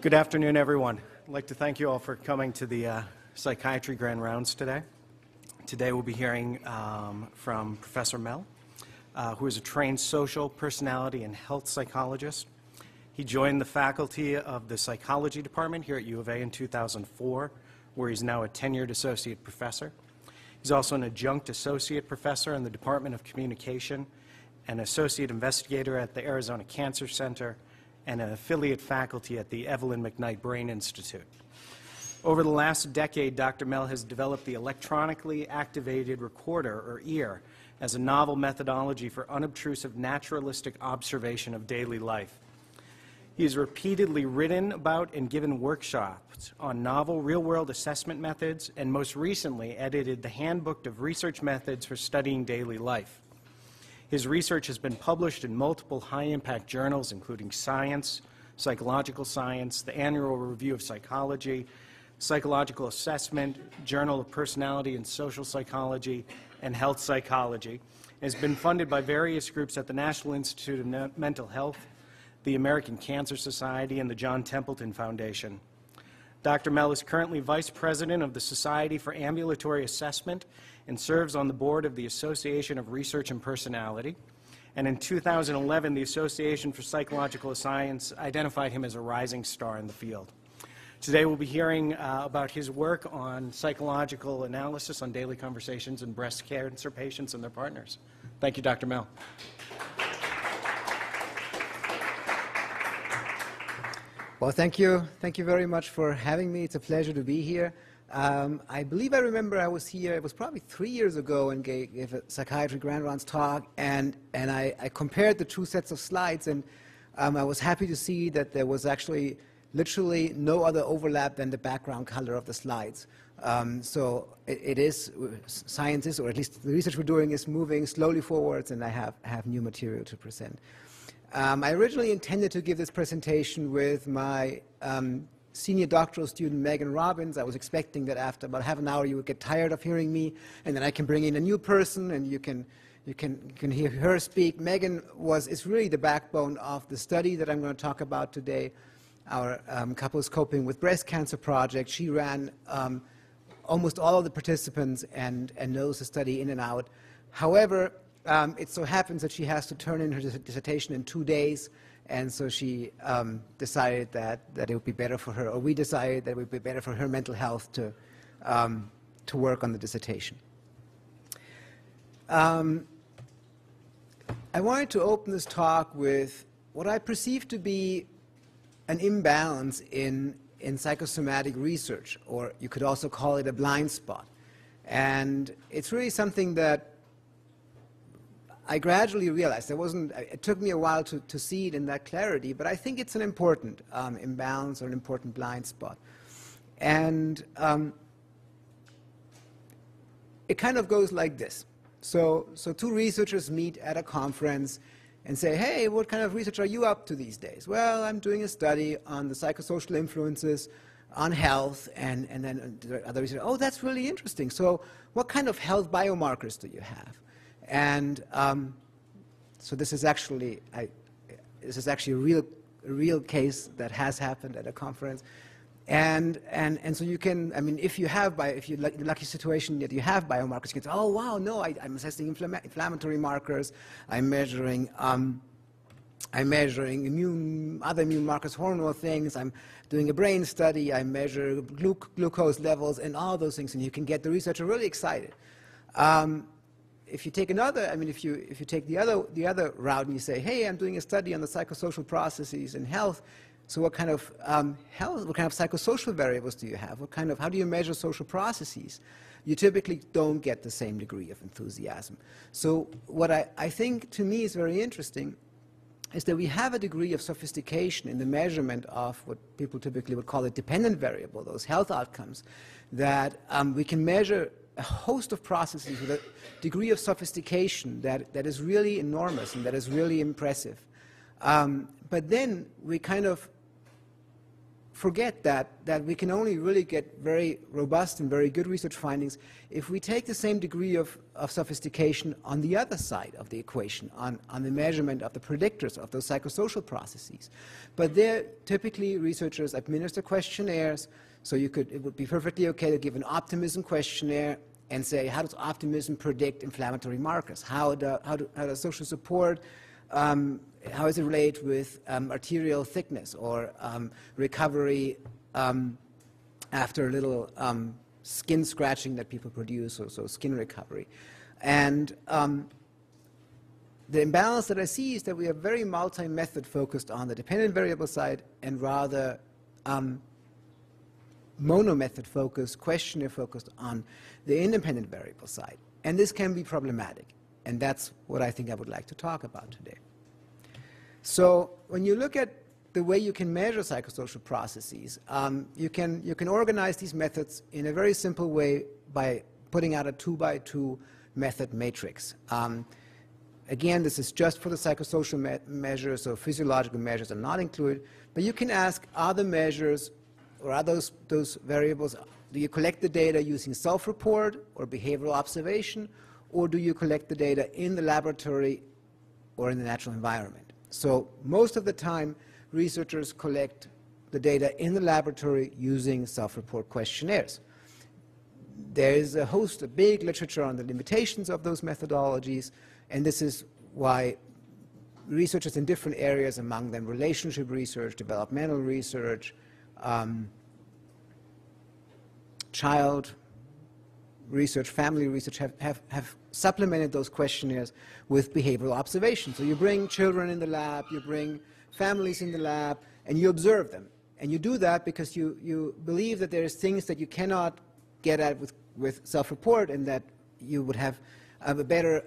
Good afternoon, everyone. I'd like to thank you all for coming to the Psychiatry Grand Rounds today. Today we'll be hearing from Professor Mell, who is a trained social, personality, and health psychologist. He joined the faculty of the psychology department here at U of A in 2004, where he's now a tenured associate professor. He's also an adjunct associate professor in the Department of Communication, an associate investigator at the Arizona Cancer Center, and an affiliate faculty at the Evelyn McKnight Brain Institute. Over the last decade, Dr. Mell has developed the electronically activated recorder, or EAR, as a novel methodology for unobtrusive naturalistic observation of daily life. He has repeatedly written about and given workshops on novel real-world assessment methods, and most recently edited the Handbook of Research Methods for Studying Daily Life. His research has been published in multiple high-impact journals, including Science, Psychological Science, the Annual Review of Psychology, Psychological Assessment, Journal of Personality and Social Psychology, and Health Psychology. It has been funded by various groups at the National Institute of Mental Health, the American Cancer Society, and the John Templeton Foundation. Dr. Mell is currently Vice President of the Society for Ambulatory Assessment and serves on the board of the Association of Research and Personality. And in 2011, the Association for Psychological Science identified him as a rising star in the field. Today we'll be hearing about his work on psychological analysis on daily conversations in breast cancer patients and their partners. Thank you, Dr. Mell. Well, thank you. Thank you very much for having me. It's a pleasure to be here. I believe I remember I was here, it was probably 3 years ago, and gave a Psychiatry Grand Rounds talk, and I compared the two sets of slides, and I was happy to see that there was actually literally no other overlap than the background color of the slides. So it is, science is, or at least the research we're doing is moving slowly forwards, and I have new material to present. I originally intended to give this presentation with my senior doctoral student, Megan Robbins. I was expecting that after about half an hour you would get tired of hearing me, and then I can bring in a new person and you can hear her speak. Megan is really the backbone of the study that I'm going to talk about today, our Couples Coping with Breast Cancer project. She ran almost all of the participants and knows the study in and out. However, it so happens that she has to turn in her dissertation in 2 days, and so she decided that it would be better for her, or we decided that it would be better for her mental health to work on the dissertation. I wanted to open this talk with what I perceive to be an imbalance in psychosomatic research, or you could also call it a blind spot. And it's really something that I gradually realized. It took me a while to see it in that clarity, but I think it's an important imbalance or an important blind spot. And it kind of goes like this. So two researchers meet at a conference and say, hey, what kind of research are you up to these days? Well, I'm doing a study on the psychosocial influences on health, and then the other researcher, oh, that's really interesting. So what kind of health biomarkers do you have? And so this is actually a real case that has happened at a conference, and so you can, I mean, if you're in the lucky situation that you have biomarkers, you can say, oh wow, no, I'm assessing inflammatory markers, I'm measuring other immune markers, hormonal things, I'm doing a brain study, I measure glucose levels and all those things, and you can get the researcher really excited. If you take if you take the other route and you say, hey, I'm doing a study on the psychosocial processes in health, so what kind of psychosocial variables do you have? How do you measure social processes? You typically don't get the same degree of enthusiasm. So what I think to me is very interesting is that we have a degree of sophistication in the measurement of what people typically would call a dependent variable, those health outcomes, that we can measure a host of processes with a degree of sophistication that is really enormous and that is really impressive. But then we kind of forget that we can only really get very robust and very good research findings if we take the same degree of sophistication on the other side of the equation, on the measurement of the predictors of those psychosocial processes. But there, typically, researchers administer questionnaires, so it would be perfectly okay to give an optimism questionnaire and say, how does optimism predict inflammatory markers? How does social support, how is it related with arterial thickness or recovery after a little skin scratching that people produce, so skin recovery. And the imbalance that I see is that we are very multi-method focused on the dependent variable side and rather mono-method focused, questionnaire focused on the independent variable side. And this can be problematic. And that's what I think I would like to talk about today. So when you look at the way you can measure psychosocial processes, you can organize these methods in a very simple way by putting out a 2x2 method matrix. Again, this is just for the psychosocial measures, so physiological measures are not included. But you can ask, are the measures or are those variables, do you collect the data using self-report or behavioral observation, or do you collect the data in the laboratory or in the natural environment? So most of the time, researchers collect the data in the laboratory using self-report questionnaires. There is a big literature on the limitations of those methodologies, and this is why researchers in different areas, among them relationship research, developmental research, child research, family research, have supplemented those questionnaires with behavioral observation. So you bring children in the lab, you bring families in the lab, and you observe them. And you do that because you believe that there's things that you cannot get at with self-report, and that you would have a better,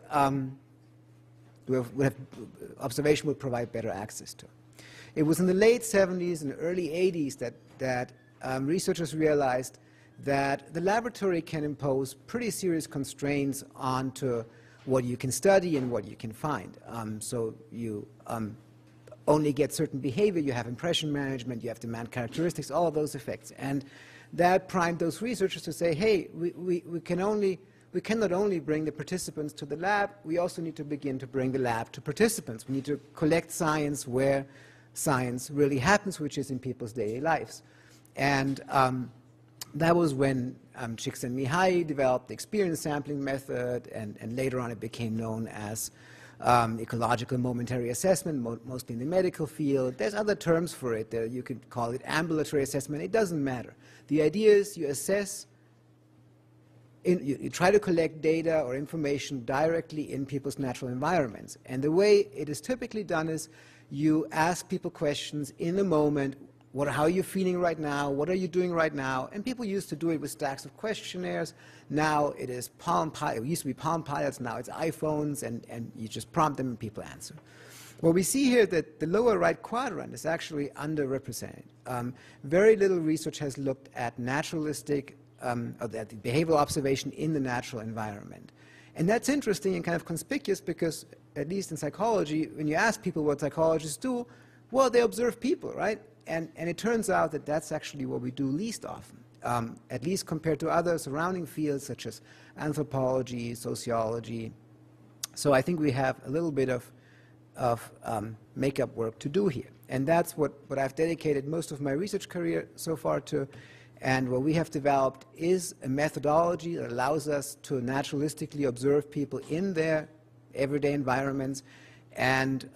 observation would provide better access to. It was in the late 70s and early 80s that researchers realized that the laboratory can impose pretty serious constraints onto what you can study and what you can find. So you only get certain behavior, you have impression management, you have demand characteristics, all of those effects. And that primed those researchers to say, hey, we cannot only bring the participants to the lab, we also need to begin to bring the lab to participants. We need to collect science where science really happens, which is in people's daily lives. And that was when Csikszentmihalyi developed the experience sampling method, and later on it became known as ecological momentary assessment, mostly in the medical field. There's other terms for it. You could call it ambulatory assessment. It doesn't matter. The idea is you assess, you try to collect data or information directly in people's natural environments. And the way it is typically done is you ask people questions in the moment. How are you feeling right now? What are you doing right now? And people used to do it with stacks of questionnaires. Now it is Palm Pilot. It used to be Palm Pilots. Now it's iPhones, and you just prompt them and people answer. Well, we see here that the lower right quadrant is actually underrepresented. Very little research has looked at naturalistic, at the behavioral observation in the natural environment. And that's interesting and kind of conspicuous because, at least in psychology, when you ask people what psychologists do, well, they observe people, right? And it turns out that that's actually what we do least often, at least compared to other surrounding fields such as anthropology, sociology. So I think we have a little bit of makeup work to do here. And that's what I've dedicated most of my research career so far to. And what we have developed is a methodology that allows us to naturalistically observe people in their everyday environments. And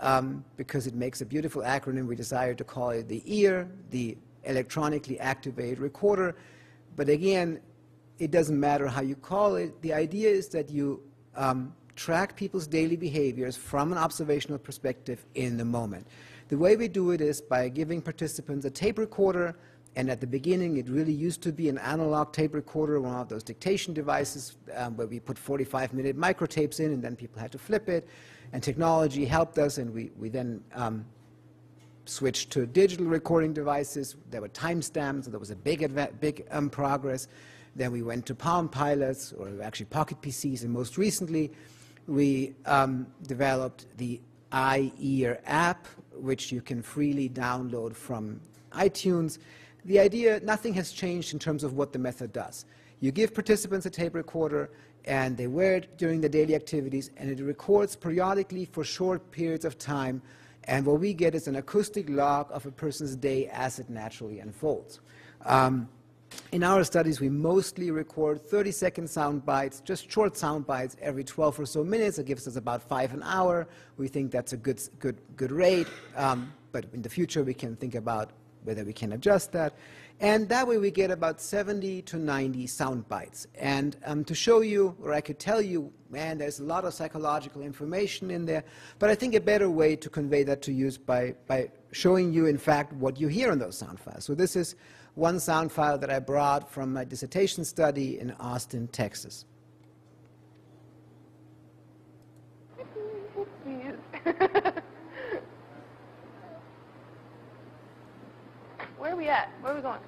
because it makes a beautiful acronym, we decided to call it the EAR, the Electronically Activated Recorder. But again, it doesn't matter how you call it. The idea is that you track people's daily behaviors from an observational perspective in the moment. The way we do it is by giving participants a tape recorder. And at the beginning, it really used to be an analog tape recorder, one of those dictation devices where we put 45-minute microtapes in, and then people had to flip it. And technology helped us, and we then switched to digital recording devices. There were timestamps, so there was a big progress. Then we went to Palm Pilots, or actually Pocket PCs, and most recently, we developed the iEAR app, which you can freely download from iTunes. the idea, nothing has changed in terms of what the method does. You give participants a tape recorder, and they wear it during the daily activities, and it records periodically for short periods of time, and what we get is an acoustic log of a person's day as it naturally unfolds. In our studies, we mostly record 30-second sound bites, just short sound bites every 12 or so minutes. It gives us about 5 an hour. We think that's a good rate, but in the future we can think about whether we can adjust that. And that way we get about 70 to 90 sound bites. And to show you, or I could tell you, man, there's a lot of psychological information in there, but I think a better way to convey that to you is by showing you, in fact, what you hear in those sound files. So this is one sound file that I brought from my dissertation study in Austin, Texas. Where are we at? Where are we going?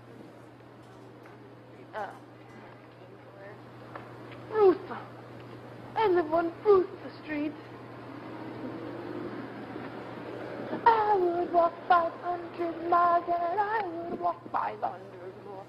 Ruth. I live on Ruth Street. I would walk 500 miles and I would walk 500 more.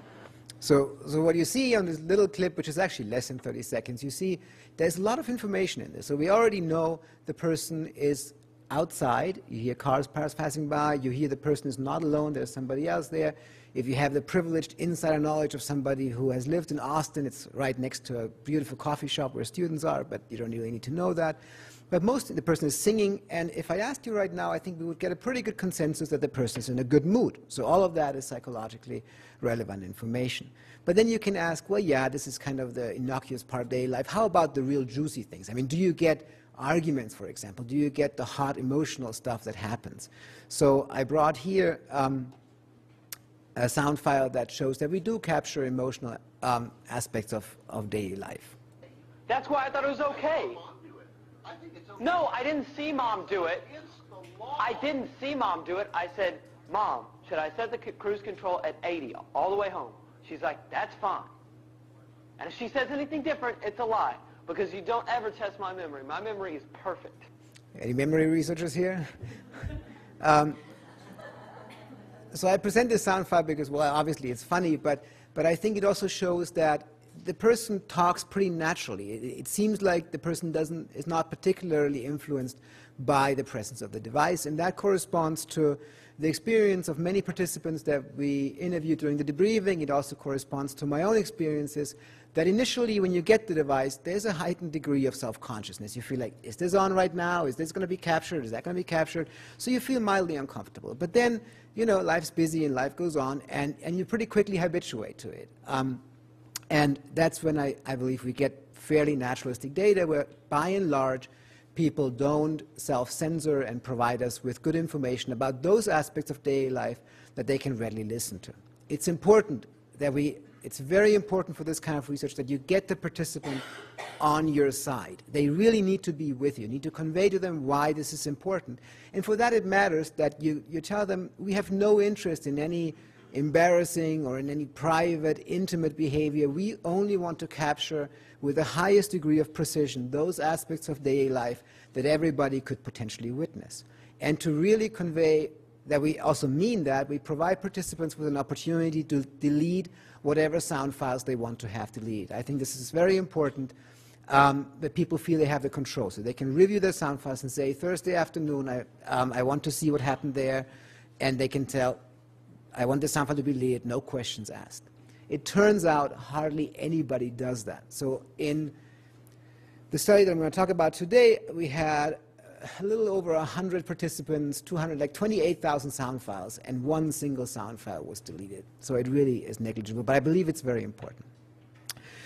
So what you see on this little clip, which is actually less than 30 seconds, you see there's a lot of information in this. So we already know the person is outside. You hear cars passing by. You hear the person is not alone. There's somebody else there. If you have the privileged insider knowledge of somebody who has lived in Austin, it's right next to a beautiful coffee shop where students are, but you don't really need to know that. But mostly the person is singing, and if I asked you right now, I think we would get a pretty good consensus that the person is in a good mood. So all of that is psychologically relevant information. But then you can ask, well, yeah, this is kind of the innocuous part of daily life. How about the real juicy things? I mean, do you get arguments, for example? Do you get the hot emotional stuff that happens? So I brought here a sound file that shows that we do capture emotional aspects of daily life. That's why I thought it was okay. I think it's okay. No, I didn't see Mom do it. It's the law. I didn't see Mom do it. I said, Mom, should I set the cruise control at 80 all the way home? She's like, that's fine. And if she says anything different, it's a lie, because you don't ever test my memory. My memory is perfect. Any memory researchers here? So I present this sound file because, well, obviously it's funny, but I think it also shows that the person talks pretty naturally. It seems like the person is not particularly influenced by the presence of the device, and that corresponds to the experience of many participants that we interviewed during the debriefing. It also corresponds to my own experiences, that initially when you get the device, there's a heightened degree of self-consciousness. You feel like, is this on right now? Is this going to be captured? Is that going to be captured? So you feel mildly uncomfortable. But then, you know, life's busy and life goes on, and you pretty quickly habituate to it. And that's when I believe we get fairly naturalistic data where, by and large, people don't self-censor and provide us with good information about those aspects of daily life that they can readily listen to. It's important that it's very important for this kind of research that you get the participant on your side. They really need to be with you. You need to convey to them why this is important. And for that it matters that you tell them, we have no interest in any embarrassing or in any private, intimate behavior. We only want to capture with the highest degree of precision those aspects of daily life that everybody could potentially witness. And to really convey that we also mean that, we provide participants with an opportunity to delete whatever sound files they want to have deleted. I think this is very important, that people feel they have the control. So they can review their sound files and say, Thursday afternoon, I want to see what happened there, and they can tell, I want the sound file to be deleted, no questions asked. It turns out hardly anybody does that. So in the study that I'm going to talk about today, we had a little over 100 participants, 28,000 sound files, and one single sound file was deleted. So it really is negligible, but I believe it's very important.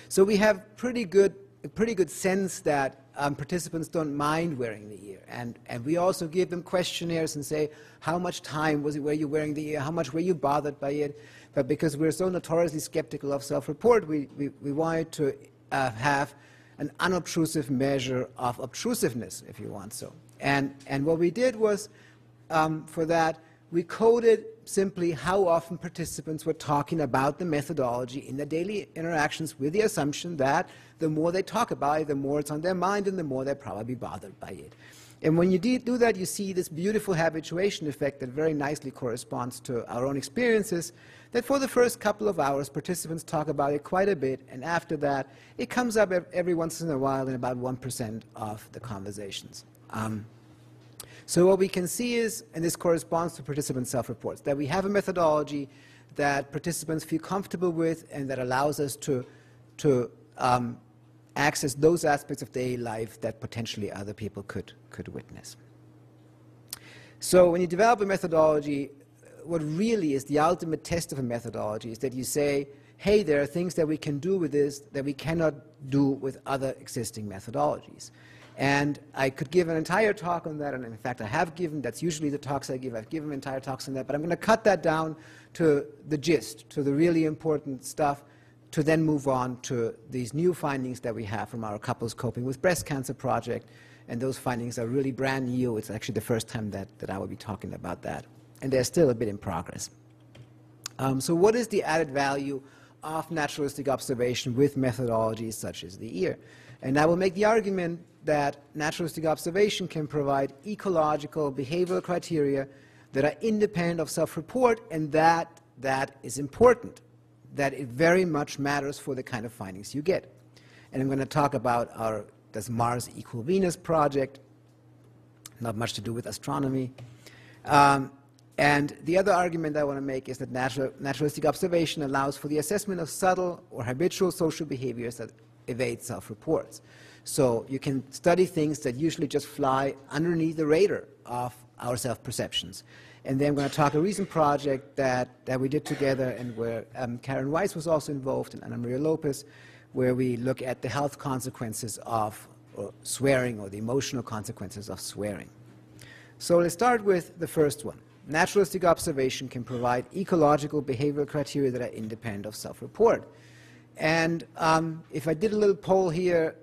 So we have a pretty good sense that participants don't mind wearing the ear. And we also give them questionnaires and say, how much time were you wearing the ear? How much were you bothered by it? But because we're so notoriously skeptical of self-report, we wanted to have an unobtrusive measure of obtrusiveness, if you want so. And what we did was, for that, we coded simply how often participants were talking about the methodology in their daily interactions, with the assumption that the more they talk about it, the more it's on their mind and the more they're probably bothered by it. And when you do that, you see this beautiful habituation effect that very nicely corresponds to our own experiences, that for the first couple of hours, participants talk about it quite a bit, and after that, it comes up every once in a while in about 1% of the conversations. So what we can see is, and this corresponds to participant self-reports, that we have a methodology that participants feel comfortable with and that allows us to access those aspects of daily life that potentially other people could witness. So when you develop a methodology, what really is the ultimate test of a methodology is that you say, hey, there are things that we can do with this that we cannot do with other existing methodologies. And I could give an entire talk on that, and in fact I have given, that's usually the talks I give, I've given entire talks on that, but I'm going to cut that down to the gist, to the really important stuff, to then move on to these new findings that we have from our Couples Coping with Breast Cancer project, and those findings are really brand new. It's actually the first time that I will be talking about that, and they're still a bit in progress. So what is the added value of naturalistic observation with methodologies such as the EAR? And I will make the argument that naturalistic observation can provide ecological behavioral criteria that are independent of self-report, and that is important, that it very much matters for the kind of findings you get. And I'm going to talk about our Does Mars Equal Venus project, not much to do with astronomy. And the other argument I want to make is that naturalistic observation allows for the assessment of subtle or habitual social behaviors that evade self-reports. So you can study things that usually just fly underneath the radar of our self-perceptions. And then I'm going to talk a recent project that we did together, and where Karen Weiss was also involved, and Ana Maria Lopez, where we look at the health consequences of swearing, or the emotional consequences of swearing. So let's start with the first one. Naturalistic observation can provide ecological behavioral criteria that are independent of self-report. And if I did a little poll here,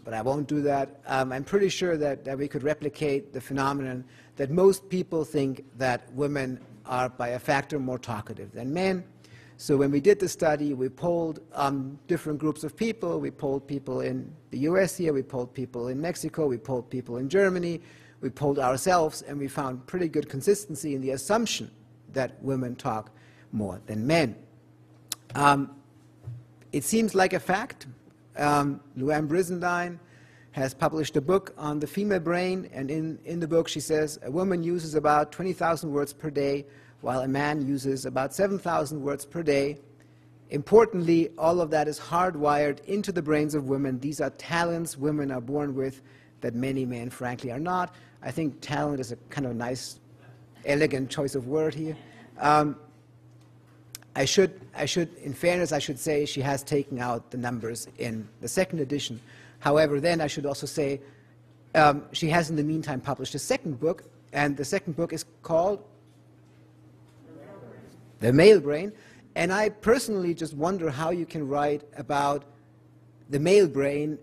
but I won't do that, I'm pretty sure that we could replicate the phenomenon that most people think that women are by a factor more talkative than men. So when we did the study, we polled different groups of people. We polled people in the US here, we polled people in Mexico, we polled people in Germany, we polled ourselves, and we found pretty good consistency in the assumption that women talk more than men. It seems like a fact. Luann Brizendine has published a book on the female brain, and in the book she says a woman uses about 20,000 words per day, while a man uses about 7,000 words per day. Importantly, all of that is hardwired into the brains of women. These are talents women are born with that many men, frankly, are not. I think talent is a kind of nice, elegant choice of word here. I should, in fairness, I should say she has taken out the numbers in the second edition. However, then I should also say she has in the meantime published a second book, and the second book is called The Male Brain. And I personally just wonder how you can write about the male brain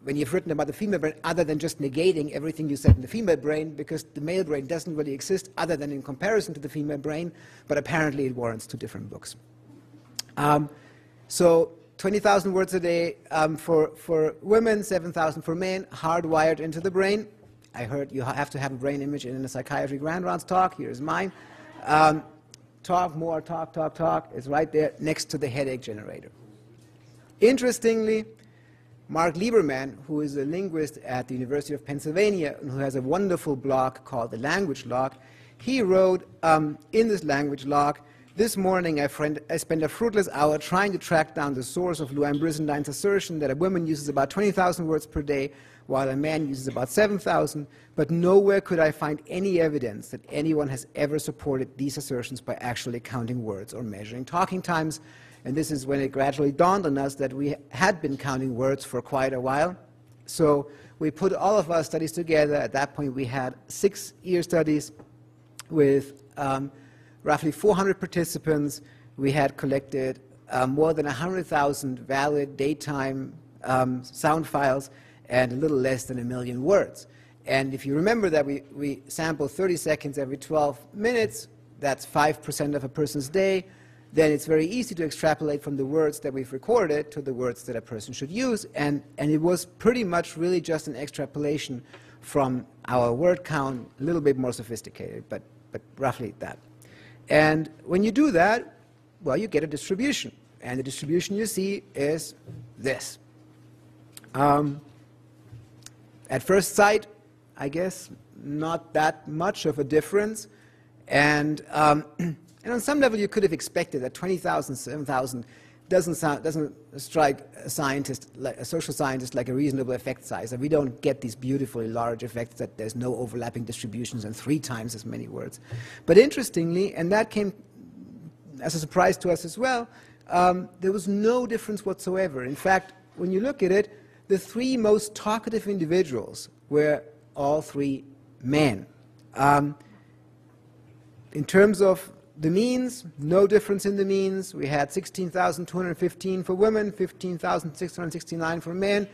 when you've written about the female brain, other than just negating everything you said in the female brain, because the male brain doesn't really exist other than in comparison to the female brain, but apparently it warrants two different books. So 20,000 words a day for women, 7,000 for men, hardwired into the brain. I heard you have to have a brain image in a psychiatry grand rounds talk. Here's mine. Talk more, talk, talk, talk. It's right there next to the headache generator. Interestingly, Mark Lieberman, who is a linguist at the University of Pennsylvania and who has a wonderful blog called The Language Log, he wrote in this language log, "This morning I spent a fruitless hour trying to track down the source of Luann Brizendine's assertion that a woman uses about 20,000 words per day while a man uses about 7,000, but nowhere could I find any evidence that anyone has ever supported these assertions by actually counting words or measuring talking times." And this is when it gradually dawned on us that we had been counting words for quite a while. So we put all of our studies together. At that point, we had 6 ear studies with roughly 400 participants. We had collected more than 100,000 valid daytime sound files and a little less than 1 million words. And if you remember that we sample 30 seconds every 12 minutes, that's 5% of a person's day, then it's very easy to extrapolate from the words that we've recorded to the words that a person should use. And it was pretty much really just an extrapolation from our word count, a little bit more sophisticated, but roughly that. And when you do that, well, you get a distribution. And the distribution you see is this. At first sight, I guess, not that much of a difference. And on some level, you could have expected that 20,000, 7,000 doesn't strike a scientist, a social scientist, like a reasonable effect size. And we don't get these beautifully large effects that there's no overlapping distributions and 3 times as many words. But interestingly, and that came as a surprise to us as well, there was no difference whatsoever. In fact, when you look at it, the 3 most talkative individuals were all 3 men. In terms of the means, no difference in the means. We had 16,215 for women, 15,669 for men.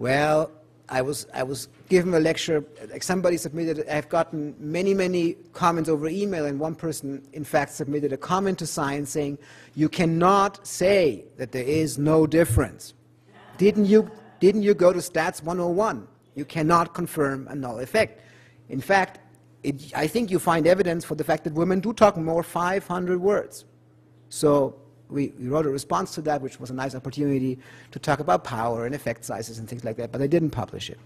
Well, I was given a lecture, like somebody submitted, I've gotten many comments over email, and one person, in fact, submitted a comment to Science saying, you cannot say that there is no difference. Didn't you go to Stats 101? You cannot confirm a null effect. In fact, I think you find evidence for the fact that women do talk more 500 words. So we wrote a response to that, which was a nice opportunity to talk about power and effect sizes and things like that, but I didn't publish it.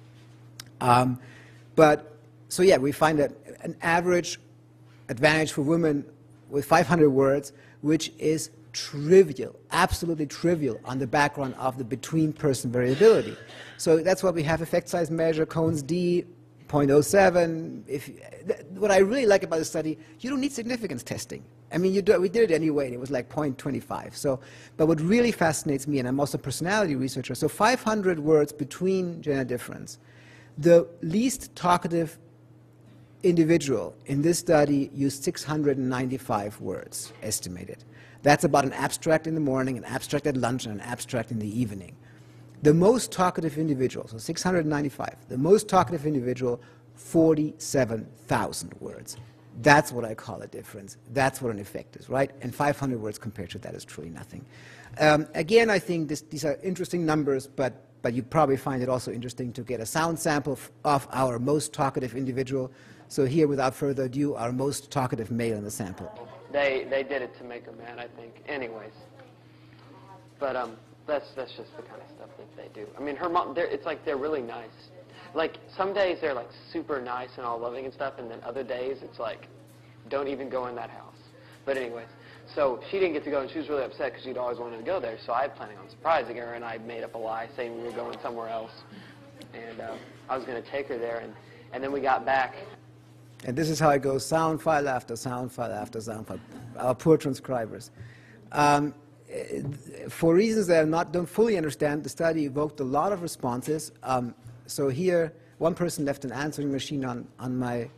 So yeah, we find that an average advantage for women with 500 words, which is trivial, absolutely trivial on the background of the between-person variability. So that's why we have effect size measure, Cohen's d, 0.07. What I really like about the study, you don't need significance testing. I mean, we did it anyway, and it was like 0.25. So, but what really fascinates me, and I'm also a personality researcher, so 500 words between gender difference. The least talkative individual in this study used 695 words, estimated. That's about an abstract in the morning, an abstract at lunch, and an abstract in the evening. The most talkative individual, so 695, the most talkative individual, 47,000 words. That's what I call a difference. That's what an effect is, right? And 500 words compared to that is truly nothing. Again, I think these are interesting numbers, but you probably find it also interesting to get a sound sample of our most talkative individual. So here, without further ado, our most talkative male in the sample. They did it to make a man, I think. Anyways, but that's just the kind of stuff that they do. I mean, her mom. It's like they're really nice. Like some days they're like super nice and all loving and stuff, and then other days it's like, don't even go in that house. But anyways, so she didn't get to go, and she was really upset because she'd always wanted to go there. So I was planning on surprising her, and I made up a lie saying we were going somewhere else, and I was going to take her there, and then we got back. And this is how it goes, sound file after sound file after sound file. Our poor transcribers. For reasons that I don't fully understand, the study evoked a lot of responses. So here, one person left an answering machine on my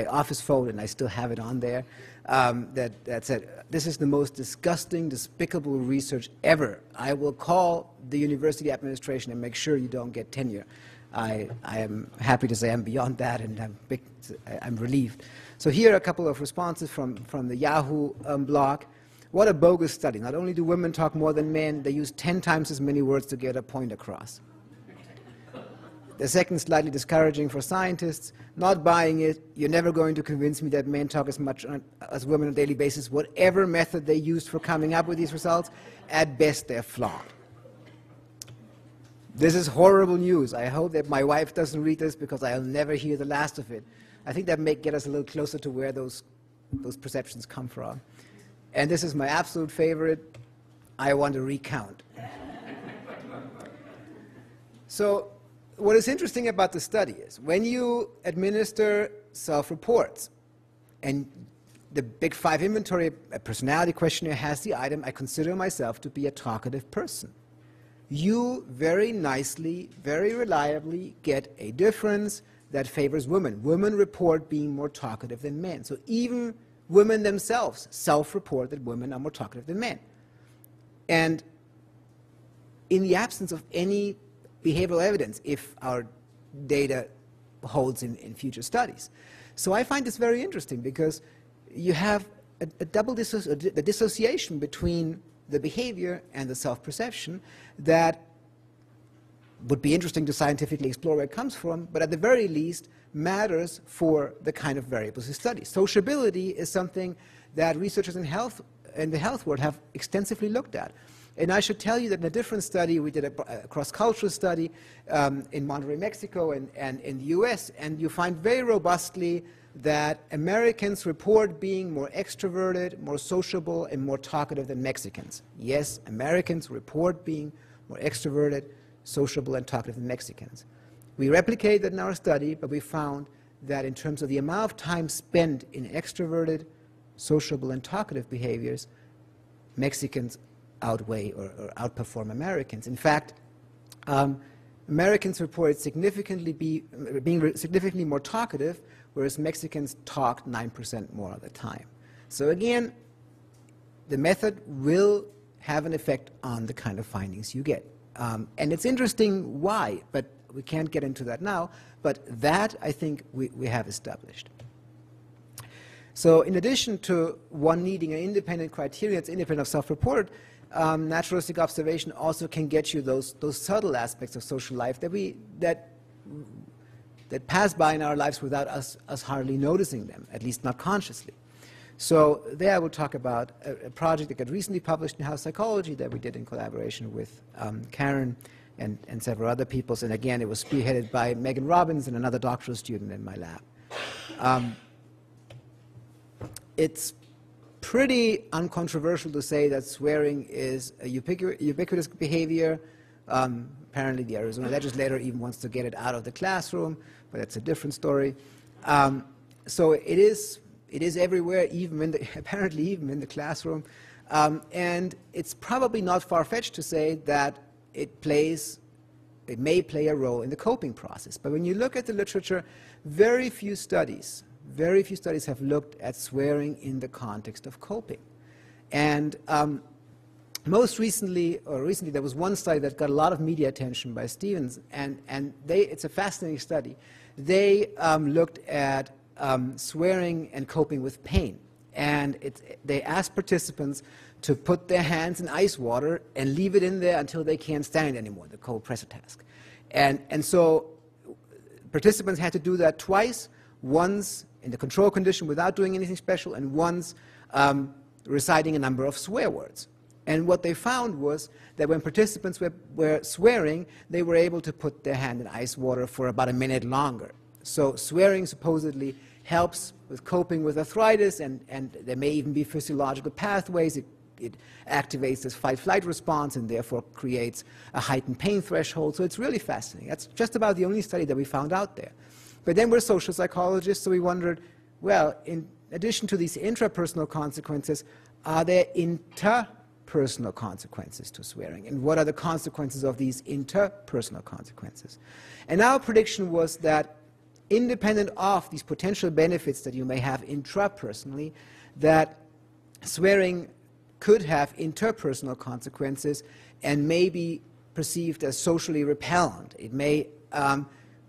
office phone, and I still have it on there, that said, this is the most disgusting, despicable research ever. I will call the university administration and make sure you don't get tenure. I am happy to say I'm beyond that, and I'm relieved. So here are a couple of responses from the Yahoo blog. What a bogus study. Not only do women talk more than men, they use 10 times as many words to get a point across. The second, slightly discouraging for scientists. Not buying it. You're never going to convince me that men talk as much as women on a daily basis. Whatever method they used for coming up with these results, at best they're flawed. This is horrible news. I hope that my wife doesn't read this because I'll never hear the last of it. I think that may get us a little closer to where those perceptions come from. And this is my absolute favorite. I want to recount. So what is interesting about the study is when you administer self-reports, and the Big Five inventory, a personality questionnaire, has the item, I consider myself to be a talkative person. You very nicely, very reliably get a difference that favors women. Women report being more talkative than men. So even women themselves self-report that women are more talkative than men. And in the absence of any behavioral evidence, if our data holds in future studies. So I find this very interesting because you have a double dissociation between the behavior and the self-perception that would be interesting to scientifically explore where it comes from, but at the very least matters for the kind of variables we study. Sociability is something that researchers in the health world have extensively looked at. And I should tell you that in a different study, we did a cross-cultural study in Monterrey, Mexico, and in the US, and you find very robustly that Americans report being more extroverted, more sociable, and more talkative than Mexicans. Yes, Americans report being more extroverted, sociable, and talkative than Mexicans. We replicated that in our study, but we found that in terms of the amount of time spent in extroverted, sociable, and talkative behaviors, Mexicans outweigh or outperform Americans. In fact, Americans reported being significantly more talkative, whereas Mexicans talked 9% more of the time. So again, the method will have an effect on the kind of findings you get. And it's interesting why, but we can't get into that now, but that I think we have established. So in addition to one needing an independent criteria that's independent of self-report, naturalistic observation also can get you those subtle aspects of social life that pass by in our lives without us hardly noticing them, at least not consciously. So there I will talk about a project that got recently published in House Psychology that we did in collaboration with Karen and several other people. And again, it was spearheaded by Megan Robbins and another doctoral student in my lab. It's pretty uncontroversial to say that swearing is a ubiquitous behavior. Apparently the Arizona legislature even wants to get it out of the classroom, but that's a different story. So it is everywhere, apparently even in the classroom. And it's probably not far-fetched to say that it may play a role in the coping process. But when you look at the literature, very few studies have looked at swearing in the context of coping. And most recently, there was one study that got a lot of media attention by Stevens, and it's a fascinating study. They looked at swearing and coping with pain. And they asked participants to put their hands in ice water and leave it in there until they can't stand it anymore, the cold pressure task. And so participants had to do that twice, once in the control condition without doing anything special, and once reciting a number of swear words. And what they found was that when participants were swearing, they were able to put their hand in ice water for about a minute longer. So swearing supposedly helps with coping with arthritis, and there may even be physiological pathways. It activates this fight-flight response and therefore creates a heightened pain threshold. So it's really fascinating. That's just about the only study that we found out there. But then we're social psychologists, so we wondered, well, in addition to these intrapersonal consequences, are there interpersonal consequences to swearing? And what are the consequences of these interpersonal consequences? And our prediction was that independent of these potential benefits that you may have intrapersonally, that swearing could have interpersonal consequences and may be perceived as socially repellent. It may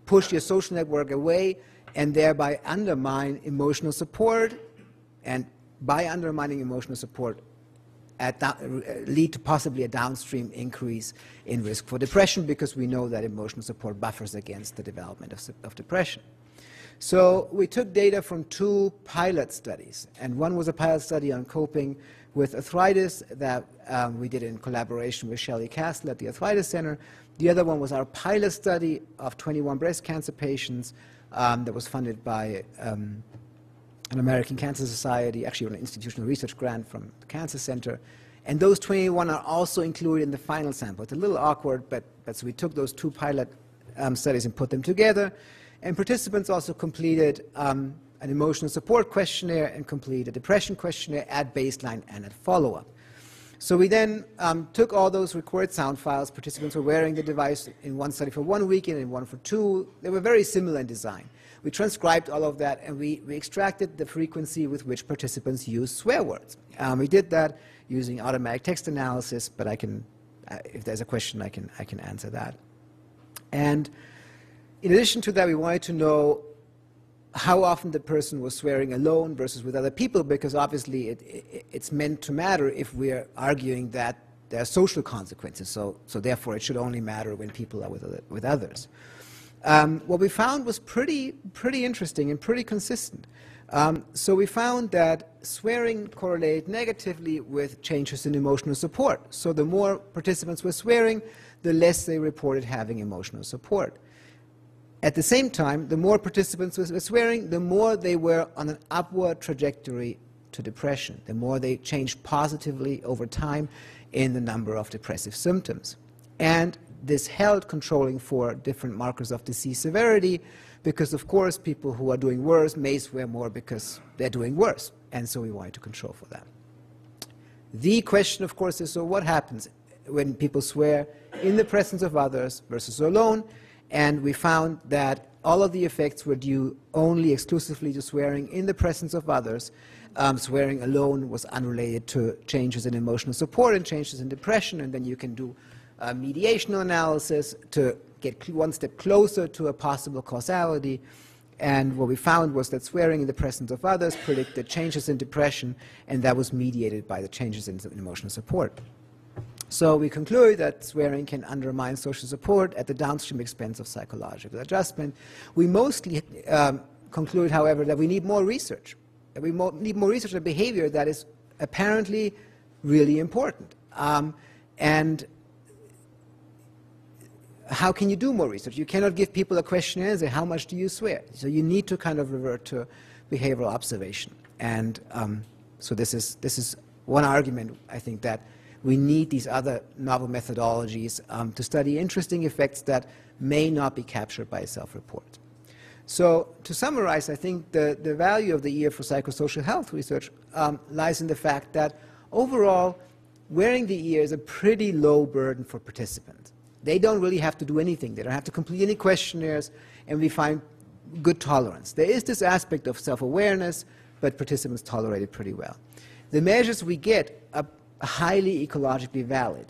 push your social network away and thereby undermine emotional support, and by undermining emotional support lead to possibly a downstream increase in risk for depression, because we know that emotional support buffers against the development of depression. So we took data from two pilot studies, and one was a pilot study on coping with arthritis that we did in collaboration with Shelley Castle at the Arthritis Center. The other one was our pilot study of 21 breast cancer patients that was funded by an American Cancer Society, actually an institutional research grant from the Cancer Center. And those 21 are also included in the final sample. It's a little awkward, but so we took those two pilot studies and put them together. And participants also completed an emotional support questionnaire and completed a depression questionnaire at baseline and at follow-up. So we then took all those recorded sound files. Participants were wearing the device in one study for 1 week and in one for 2. They were very similar in design. We transcribed all of that, and we extracted the frequency with which participants used swear words. We did that using automatic text analysis, but I can, if there's a question, I can answer that. And in addition to that, we wanted to know how often the person was swearing alone versus with other people, because obviously it's meant to matter if we're arguing that there are social consequences, so therefore it should only matter when people are with others. What we found was pretty interesting and pretty consistent. So we found that swearing correlated negatively with changes in emotional support. So the more participants were swearing, the less they reported having emotional support. At the same time, the more participants were swearing, the more they were on an upward trajectory to depression, the more they changed positively over time in the number of depressive symptoms. And this held controlling for different markers of disease severity, because of course people who are doing worse may swear more because they're doing worse, and so we wanted to control for that. The question, of course, is, so what happens when people swear in the presence of others versus alone? And we found that all of the effects were due only exclusively to swearing in the presence of others. Swearing alone was unrelated to changes in emotional support and changes in depression, and then you can do mediational analysis to get one step closer to a possible causality. And what we found was that swearing in the presence of others predicted changes in depression, and that was mediated by the changes in emotional support. So we conclude that swearing can undermine social support at the downstream expense of psychological adjustment. We mostly conclude, however, that we need more research. That we need more research on behavior that is apparently really important. And how can you do more research? You cannot give people a questionnaire and say, how much do you swear? So you need to kind of revert to behavioral observation. And so this is one argument, I think, that we need these other novel methodologies to study interesting effects that may not be captured by self-report. So to summarize, I think the value of the year for psychosocial health research lies in the fact that overall, wearing the ear is a pretty low burden for participants. They don't really have to do anything. They don't have to complete any questionnaires, and we find good tolerance. There is this aspect of self-awareness, but participants tolerate it pretty well. The measures we get are highly ecologically valid.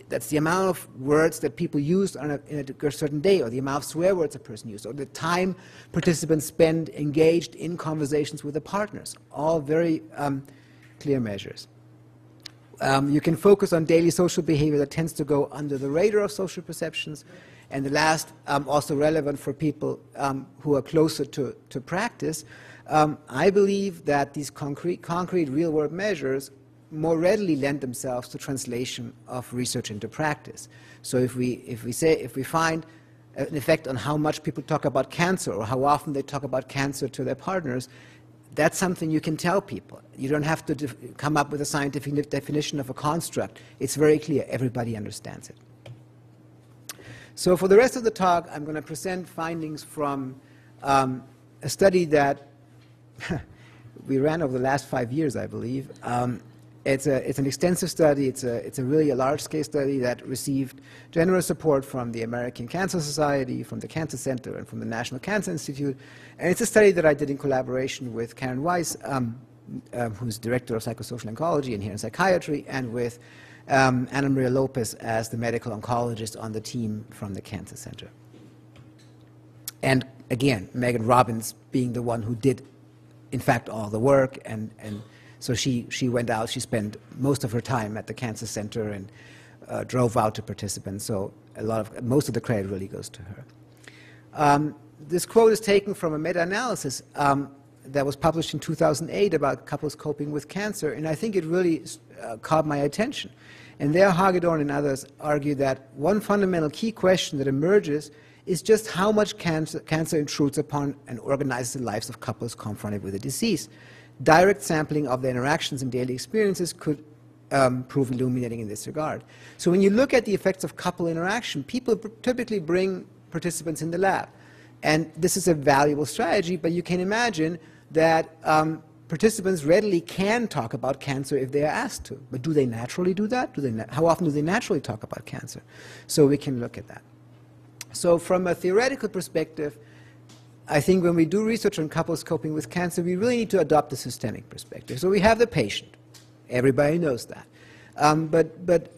That's the amount of words that people use on in a certain day, or the amount of swear words a person uses, or the time participants spend engaged in conversations with their partners. All very clear measures. You can focus on daily social behavior that tends to go under the radar of social perceptions. And the last, also relevant for people who are closer to practice, I believe that these concrete real-world measures more readily lend themselves to translation of research into practice. So if we find an effect on how much people talk about cancer or how often they talk about cancer to their partners, that's something you can tell people. You don't have to come up with a scientific definition of a construct. It's very clear. Everybody understands it. So for the rest of the talk, I'm going to present findings from a study that we ran over the last 5 years, I believe. It's an extensive study. It's a really large-scale study that received generous support from the American Cancer Society, from the Cancer Center, and from the National Cancer Institute. And it's a study that I did in collaboration with Karen Weiss, who's Director of Psychosocial Oncology and here in Psychiatry, and with Ana Maria Lopez as the medical oncologist on the team from the Cancer Center. And again, Megan Robbins being the one who did, in fact, all the work, and so she went out, she spent most of her time at the Cancer Center and drove out to participants, so most of the credit really goes to her. This quote is taken from a meta-analysis that was published in 2008 about couples coping with cancer, and I think it really caught my attention. And there, Hagedorn and others argue that one fundamental key question that emerges is just how much cancer intrudes upon and organizes the lives of couples confronted with a disease. Direct sampling of their interactions and daily experiences could prove illuminating in this regard. So when you look at the effects of couple interaction, people typically bring participants in the lab. And this is a valuable strategy, but you can imagine that participants readily can talk about cancer if they are asked to. But do they naturally do that? How often do they naturally talk about cancer? So we can look at that. So from a theoretical perspective, I think when we do research on couples coping with cancer, we really need to adopt a systemic perspective. So we have the patient. Everybody knows that. But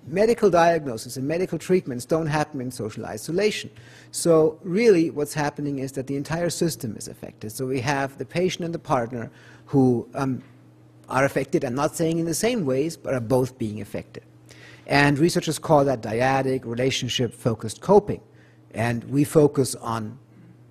medical diagnosis and medical treatments don't happen in social isolation. So really what's happening is that the entire system is affected. So we have the patient and the partner who are affected. I'm not saying in the same ways, but are both being affected. And researchers call that dyadic, relationship-focused coping. And we focus on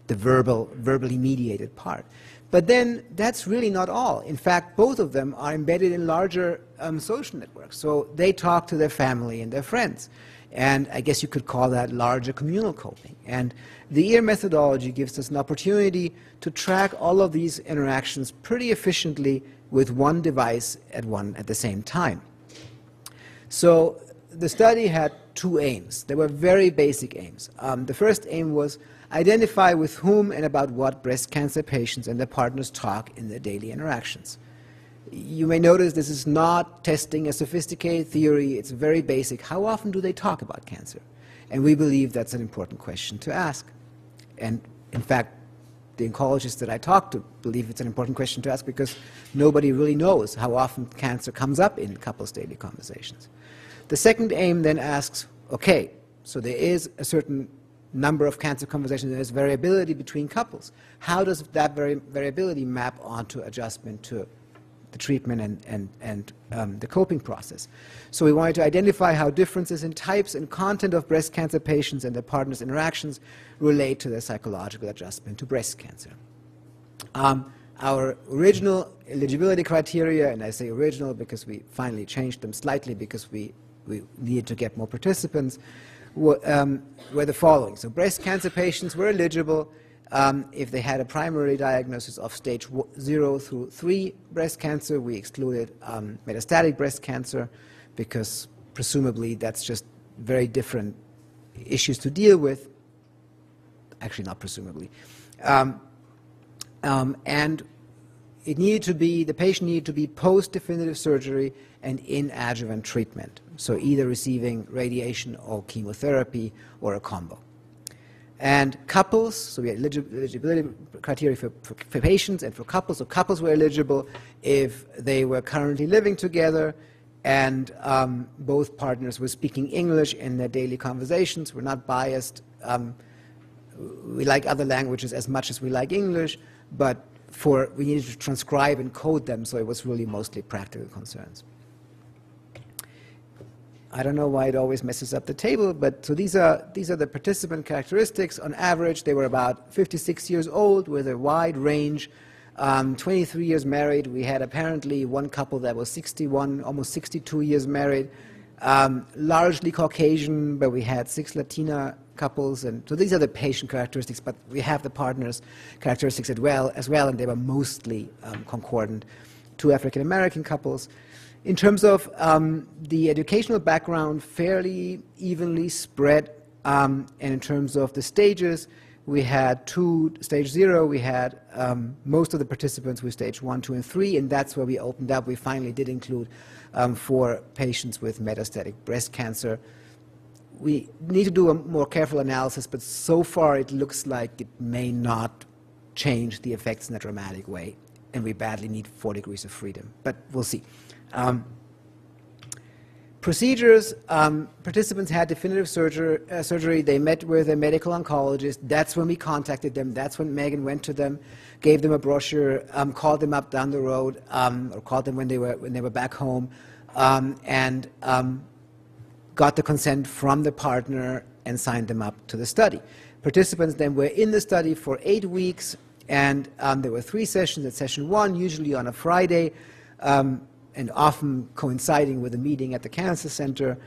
the verbally mediated part. But then that's really not all. In fact, both of them are embedded in larger social networks. So they talk to their family and their friends. And I guess you could call that larger communal coping. And the EAR methodology gives us an opportunity to track all of these interactions pretty efficiently with one device at the same time. So the study had two aims. They were very basic aims. The first aim was identify with whom and about what breast cancer patients and their partners talk in their daily interactions. You may notice this is not testing a sophisticated theory. It's very basic. How often do they talk about cancer? And we believe that's an important question to ask. And in fact, the oncologists that I talk to believe it's an important question to ask because nobody really knows how often cancer comes up in couples' daily conversations. The second aim then asks, okay, so there is a certain number of cancer conversations, there's variability between couples. How does that variability map onto adjustment to the treatment and the coping process? So we wanted to identify how differences in types and content of breast cancer patients and their partners' interactions relate to their psychological adjustment to breast cancer. Our original eligibility criteria, and I say original because we finally changed them slightly because we needed to get more participants, were the following. So breast cancer patients were eligible if they had a primary diagnosis of stage 0 through 3 breast cancer. We excluded metastatic breast cancer because presumably that's just very different issues to deal with. Actually, not presumably. And it needed to be, the patient needed to be post-definitive surgery and in adjuvant treatment, so either receiving radiation or chemotherapy or a combo. And couples, so we had eligibility criteria for patients and for couples. So couples were eligible if they were currently living together and both partners were speaking English in their daily conversations. We're not biased. We like other languages as much as we like English, but we needed to transcribe and code them, so it was really mostly practical concerns. I don't know why it always messes up the table, but so these are the participant characteristics. On average, they were about 56 years old with a wide range, 23 years married. We had apparently one couple that was 61, almost 62 years married, largely Caucasian, but we had 6 Latina couples. And so these are the patient characteristics, but we have the partners' characteristics as well, and they were mostly concordant. 2 African-American couples. In terms of the educational background, fairly evenly spread, and in terms of the stages, we had stage 0, we had most of the participants with stage 1, 2, and 3, and that's where we opened up. We finally did include 4 patients with metastatic breast cancer. We need to do a more careful analysis, but so far it looks like it may not change the effects in a dramatic way, and we badly need 4 degrees of freedom, but we'll see. Procedures, participants had definitive surgery. They met with a medical oncologist. That's when we contacted them. That's when Megan went to them, gave them a brochure, called them up down the road, or called them when they were back home, and got the consent from the partner and signed them up to the study. Participants then were in the study for 8 weeks, and there were 3 sessions. At session 1, usually on a Friday, and often coinciding with a meeting at the cancer center,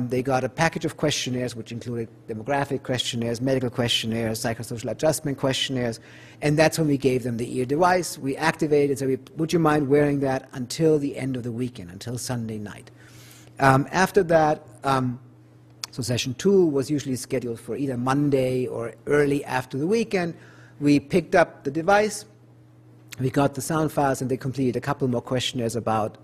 they got a package of questionnaires which included demographic questionnaires, medical questionnaires, psychosocial adjustment questionnaires, and that's when we gave them the EAR device. We activated it, so would you mind wearing that until the end of the weekend, until Sunday night. After that, so session 2 was usually scheduled for either Monday or early after the weekend. We picked up the device. We got the sound files, and they completed a couple more questionnaires about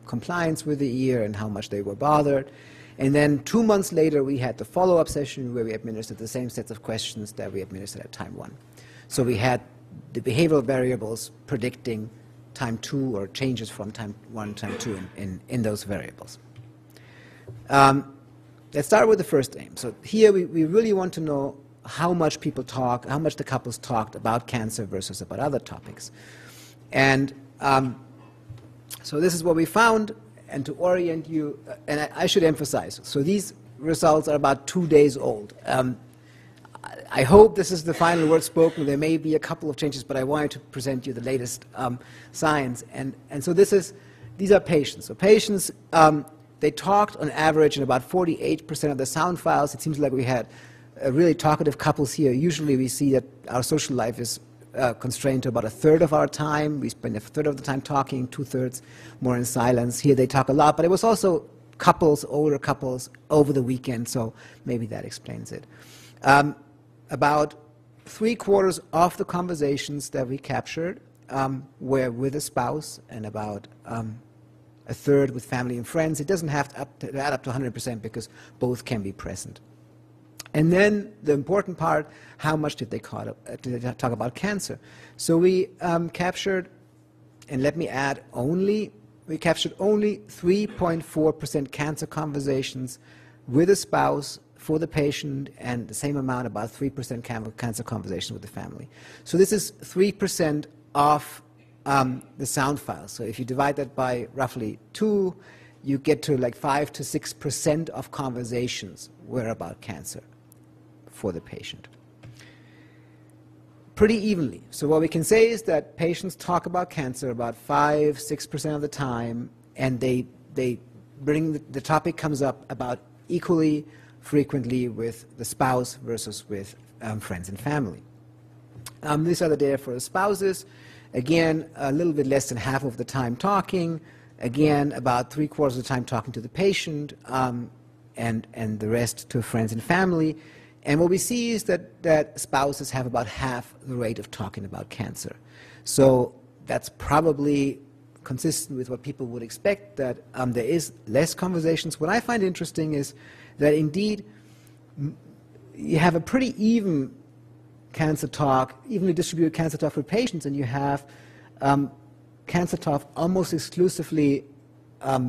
compliance with the EAR and how much they were bothered. And then 2 months later, we had the follow-up session where we administered the same sets of questions that we administered at time 1. So we had the behavioral variables predicting time 2 or changes from time 1 to time 2 in those variables. Let's start with the first aim. So here we really want to know how much people talk, how much the couples talked about cancer versus about other topics. And So this is what we found, and to orient you, and I should emphasize, so these results are about 2 days old. I hope this is the final word spoken. There may be a couple of changes, but I wanted to present you the latest science. And so these are patients. So patients, they talked on average in about 48% of the sound files. It seems like we had really talkative couples here. Usually we see that our social life is constrained to about a third of our time. We spend a third of the time talking, 2/3 more in silence. Here they talk a lot, but it was also couples, older couples, over the weekend, so maybe that explains it. About 3/4 of the conversations that we captured were with a spouse, and about a third with family and friends. It doesn't have to add up to 100% because both can be present. And then the important part, how much did they talk about cancer? So we captured, and let me add, we captured only 3.4% cancer conversations with a spouse for the patient, and the same amount, about 3% cancer conversations with the family. So this is 3% of the sound file. So if you divide that by roughly 2, you get to like 5 to 6% of conversations were about cancer for the patient. Pretty evenly. So what we can say is that patients talk about cancer about 5–6% of the time, and they bring the topic comes up about equally frequently with the spouse versus with friends and family. These are the data for the spouses. Again, a little bit less than half of the time talking. Again, about 3/4 of the time talking to the patient, and the rest to friends and family. And what we see is that spouses have about half the rate of talking about cancer. So that's probably consistent with what people would expect, that there is less conversations. What I find interesting is that indeed you have a pretty even cancer talk, evenly distributed cancer talk for patients, and you have cancer talk almost exclusively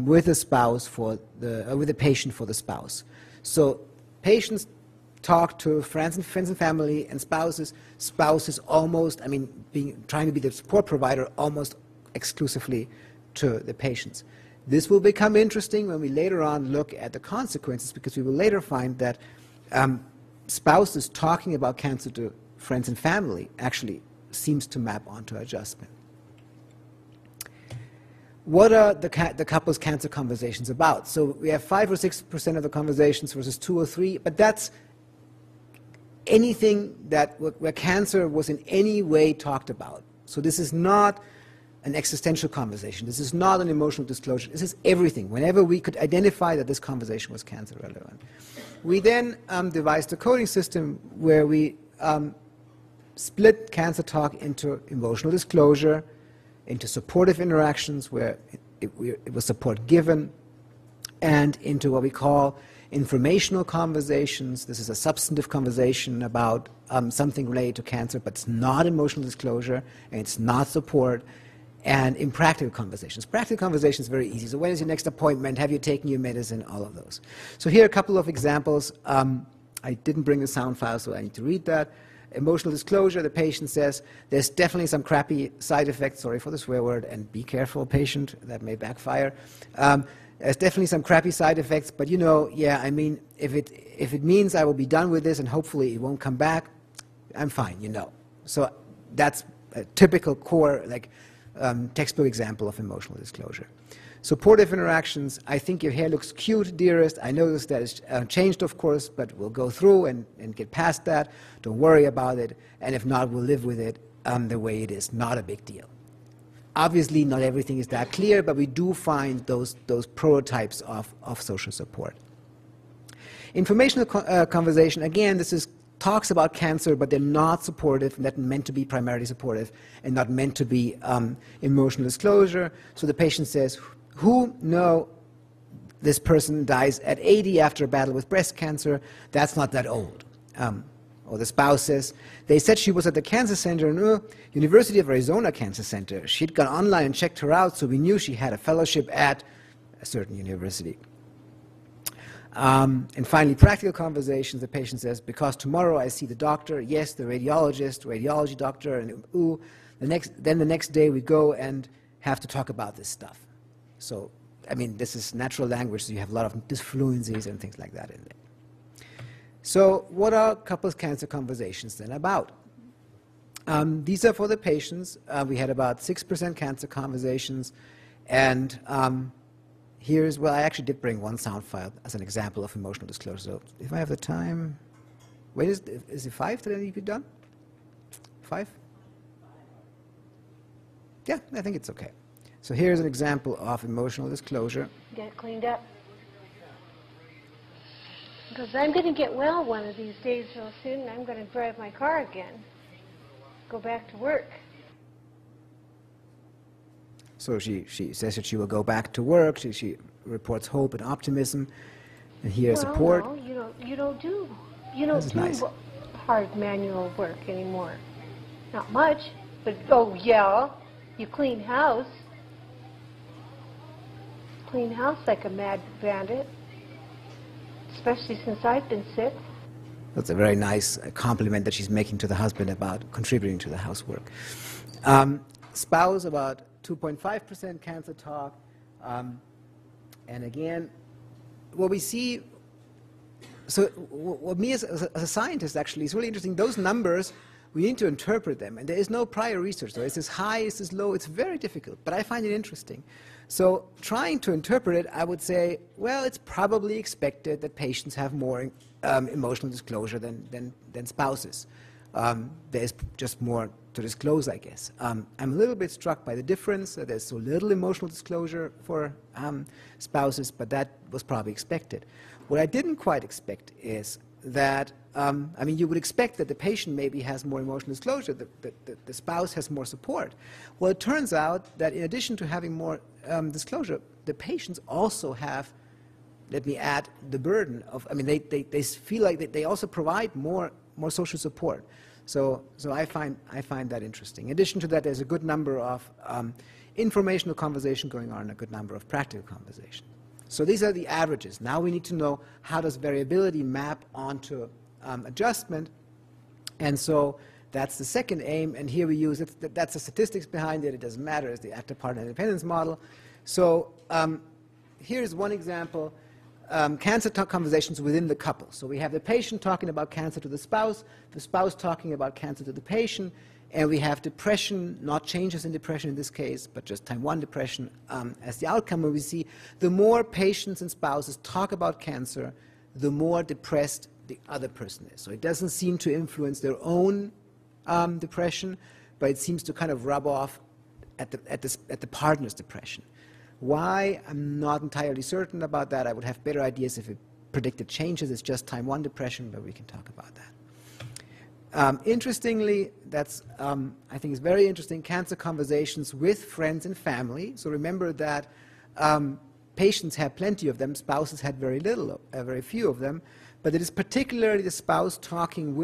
with a spouse with a patient for the spouse. So patients talk to friends and family and spouses. Spouses almost, trying to be the support provider almost exclusively to the patients. This will become interesting when we later on look at the consequences, because we will later find that spouses talking about cancer to friends and family actually seems to map onto adjustment. What are the couple's cancer conversations about? So we have 5 or 6% of the conversations versus 2 or 3, but that's anything where cancer was in any way talked about. So this is not an existential conversation. This is not an emotional disclosure. This is everything. Whenever we could identify that this conversation was cancer relevant. We then devised a coding system where we split cancer talk into emotional disclosure, into supportive interactions where it was support given, and into what we call informational conversations. This is a substantive conversation about something related to cancer, but it's not emotional disclosure, and it's not support. And in practical conversations. Practical conversations is very easy. So when is your next appointment? Have you taken your medicine? All of those. So here are a couple of examples. I didn't bring the sound file, so I need to read that. Emotional disclosure, the patient says, there's definitely some crappy side effects, sorry for the swear word, and be careful, patient, that may backfire. There's definitely some crappy side effects, but if it means I will be done with this and hopefully it won't come back, I'm fine, So that's a typical core, textbook example of emotional disclosure. Supportive interactions, I think your hair looks cute, dearest. I noticed that it's changed, of course, but we'll go through and get past that. Don't worry about it. And if not, we'll live with it the way it is. Not a big deal. Obviously, not everything is that clear, but we do find those prototypes of social support. Informational conversation, again, talks about cancer, but they're not supportive, not meant to be primarily supportive, and not meant to be emotional disclosure. So the patient says, this person dies at 80 after a battle with breast cancer. That's not that old. Or the spouse says, they said she was at the cancer center, University of Arizona Cancer Center. She'd gone online and checked her out, so we knew she had a fellowship at a certain university. And finally, practical conversations. The patient says, because tomorrow I see the doctor, yes, the radiology doctor, and then the next day we go and have to talk about this stuff. So, I mean, this is natural language, so you have a lot of disfluencies and things like that in there. So what are couples cancer conversations then about? These are for the patients. We had about 6% cancer conversations, and here's, well, I actually did bring one sound file as an example of emotional disclosure. So if I have the time, wait, is it 5 that I need to be done? 5? Yeah, I think it's okay. So here's an example of emotional disclosure. Get it cleaned up. Because I'm going to get well one of these days real soon, and I'm going to drive my car again. Go back to work. So she says that she will go back to work. She reports hope and optimism. And here's support. No, you don't do Nice. hard manual work anymore. Not much, but oh yeah, you clean house. Clean house like a mad bandit. Especially since I've been sick. That's a very nice compliment that she's making to the husband about contributing to the housework. Spouse, about 2.5% cancer talk. And again, what we see, so what me as a scientist actually is really interesting, those numbers, we need to interpret them. And there is no prior research. So is this high, is this low? It's very difficult, but I find it interesting. So trying to interpret it, I would say, well, it's probably expected that patients have more emotional disclosure than spouses. There's just more to disclose, I guess. I'm a little bit struck by the difference. There's so little emotional disclosure for spouses, but that was probably expected. What I didn't quite expect is that, I mean, you would expect that the patient maybe has more emotional disclosure, the spouse has more support. Well, it turns out that in addition to having more disclosure, the patients also have, let me add, the burden of, I mean, they feel like they also provide more social support. So I find that interesting. In addition to that, there's a good number of informational conversation going on, and a good number of practical conversation. So these are the averages. Now we need to know how does variability map onto adjustment. And so that's the second aim. And here we use it. That's the statistics behind it. It doesn't matter. It's the actor-partner independence model. So here's one example. Cancer talk conversations within the couple. So we have the patient talking about cancer to the spouse talking about cancer to the patient, and we have depression, not changes in depression in this case, but just time 1 depression as the outcome, where we see the more patients and spouses talk about cancer, the more depressed the other person is. So it doesn't seem to influence their own depression, but it seems to kind of rub off at the partner's depression. Why? I'm not entirely certain about that. I would have better ideas if it predicted changes. It's just time 1 depression, but we can talk about that. Interestingly, that's, I think is very interesting, cancer conversations with friends and family. So remember that patients had plenty of them, spouses had very little, very few of them, but it is particularly the spouse talking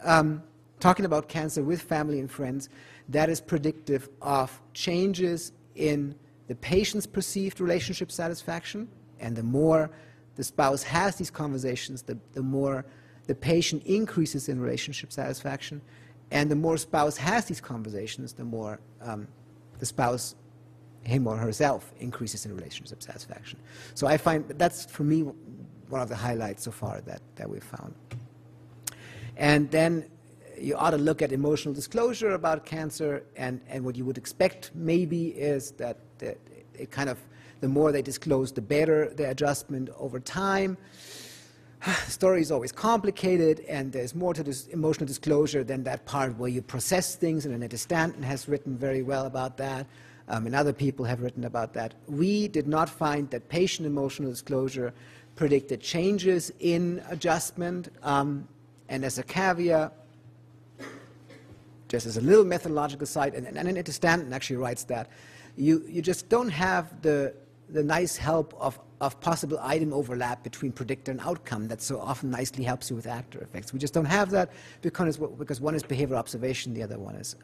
about cancer with family and friends that is predictive of changes in the patient's perceived relationship satisfaction. And the more the spouse has these conversations, the more the patient increases in relationship satisfaction. And the more spouse has these conversations, the more the spouse, him or herself, increases in relationship satisfaction. So I find that's, for me, one of the highlights so far that we've found. And then you ought to look at emotional disclosure about cancer, and what you would expect maybe is that it kind of, the more they disclose, the better the adjustment over time. The story is always complicated, and there's more to this emotional disclosure than that part where you process things, and Annette Stanton has written very well about that, and other people have written about that. We did not find that patient emotional disclosure predicted changes in adjustment, and as a caveat, just as a little methodological side, and Annette Stanton actually writes that, you just don't have the nice help of possible item overlap between predictor and outcome that so often nicely helps you with actor effects. We just don't have that because one is behavioral observation, the other one is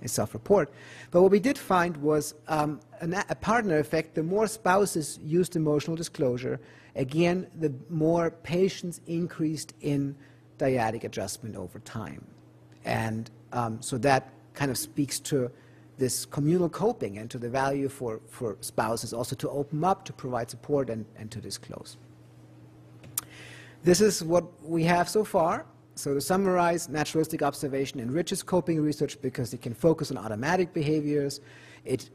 self-report. But what we did find was a partner effect. The more spouses used emotional disclosure, again, the more patients increased in dyadic adjustment over time. And so that kind of speaks to this communal coping and to the value for spouses also to open up, to provide support, and to disclose. This is what we have so far. So to summarize, naturalistic observation enriches coping research because it can focus on automatic behaviors. It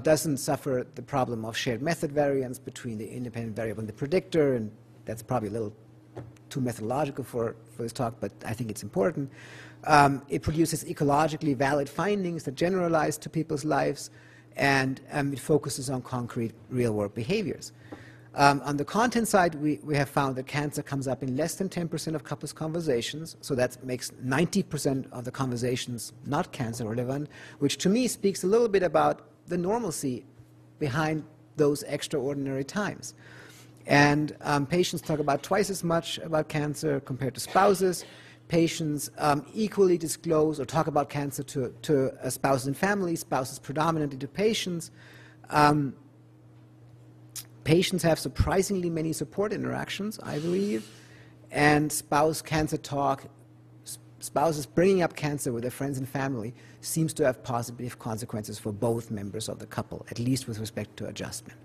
doesn't suffer the problem of shared method variance between the independent variable and the predictor, and that's probably a little too methodological for this talk, but I think it's important. It produces ecologically valid findings that generalize to people's lives, and it focuses on concrete real-world behaviors. On the content side, we have found that cancer comes up in less than 10% of couples' conversations, so that makes 90% of the conversations not cancer relevant, which to me speaks a little bit about the normalcy behind those extraordinary times. And patients talk about twice as much about cancer compared to spouses. Patients equally disclose or talk about cancer to spouses and families, spouses predominantly to patients. Patients have surprisingly many support interactions, I believe, and spouse cancer talk, spouses bringing up cancer with their friends and family seems to have positive consequences for both members of the couple, at least with respect to adjustment.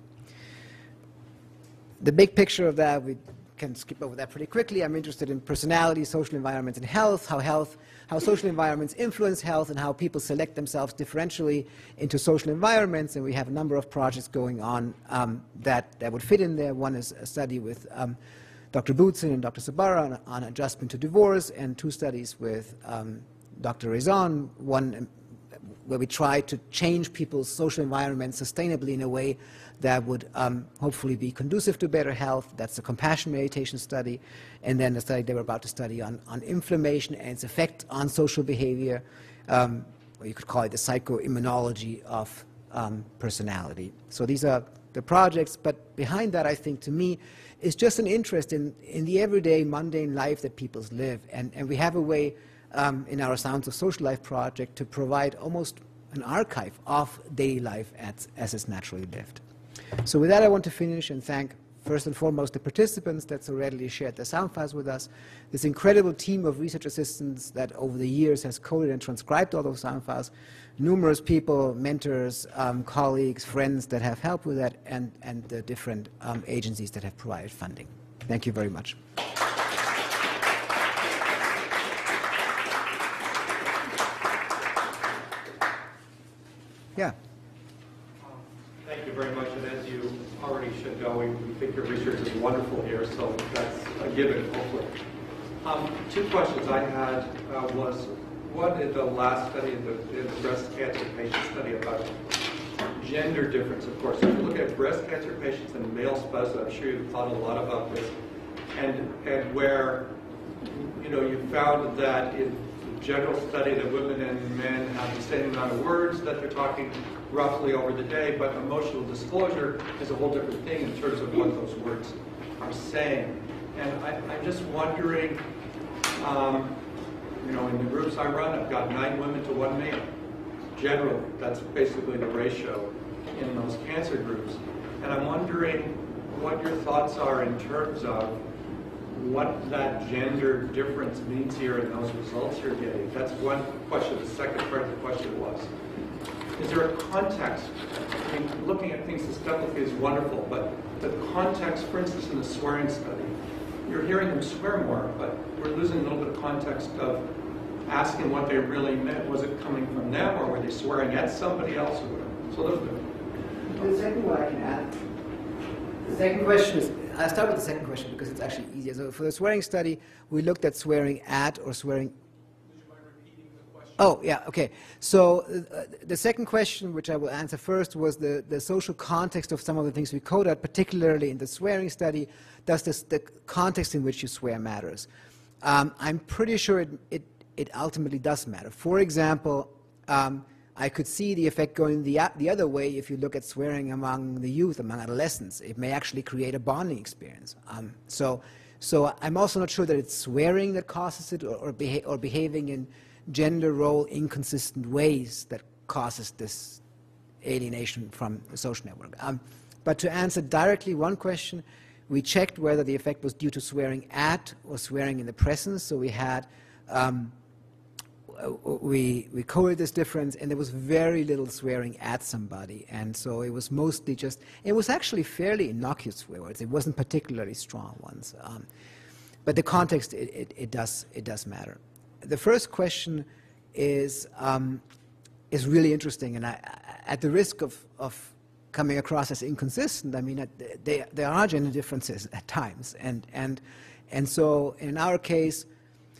The big picture of that, we can skip over that pretty quickly. I'm interested in personality, social environments, and health, how social environments influence health, and how people select themselves differentially into social environments. And we have a number of projects going on that would fit in there. One is a study with Dr. Bootson and Dr. Sabara on adjustment to divorce, and 2 studies with Dr. Rezon, one where we try to change people's social environment sustainably in a way that would hopefully be conducive to better health. That's a compassion meditation study. And then the study they were about to study on inflammation and its effect on social behavior, or you could call it the psychoimmunology of personality. So these are the projects, but behind that, I think, to me, is just an interest in the everyday, mundane life that people live. And we have a way in our Sounds of Social Life project to provide almost an archive of daily life as it's naturally lived. So with that, I want to finish and thank, first and foremost, the participants that so readily shared their sound files with us, this incredible team of research assistants that over the years has coded and transcribed all those sound files, numerous people, mentors, colleagues, friends that have helped with that, and the different agencies that have provided funding. Thank you very much. Yeah. Thank you very much, and as you already should know, we think your research is wonderful here, so that's a given, hopefully. 2 questions I had was, one in the last study, in the breast cancer patient study about gender difference, of course. If you look at breast cancer patients and male spouses, I'm sure you've thought a lot about this, and where, you know, you found that in general study that women and men have the same amount of words that they're talking roughly over the day, but emotional disclosure is a whole different thing in terms of what those words are saying. And I'm just wondering, you know, in the groups I run, I've got 9 women to 1 man. Generally, that's basically the ratio in those cancer groups. And I'm wondering what your thoughts are in terms of what that gender difference means here in those results you're getting. That's one question. The second part of the question was, is there a context? I mean, looking at things systemically is wonderful, but the context, for instance, in the swearing study, you're hearing them swear more, but we're losing a little bit of context of asking what they really meant. Was it coming from them, or were they swearing at somebody else, or whatever? So The second one I can add. The second question is, I'll start with the second question because it's actually easier. So for the swearing study, we looked at swearing at or swearing. Would you mind repeating the question? Oh, yeah, okay. So the second question, which I will answer first, was the social context of some of the things we coded, particularly in the swearing study. Does the context in which you swear matters? I'm pretty sure it ultimately does matter. For example, I could see the effect going the other way if you look at swearing among the youth, among adolescents. It may actually create a bonding experience. So I'm also not sure that it's swearing that causes it or behaving in gender role inconsistent ways that causes this alienation from the social network. But to answer directly one question, we checked whether the effect was due to swearing at or swearing in the presence. So we had we coded this difference, and there was very little swearing at somebody, and so it was mostly just, it was actually fairly innocuous swear words. It wasn't particularly strong ones, but the context it does matter. The first question is really interesting, and at the risk of coming across as inconsistent, I mean, there are gender differences at times, and so in our case.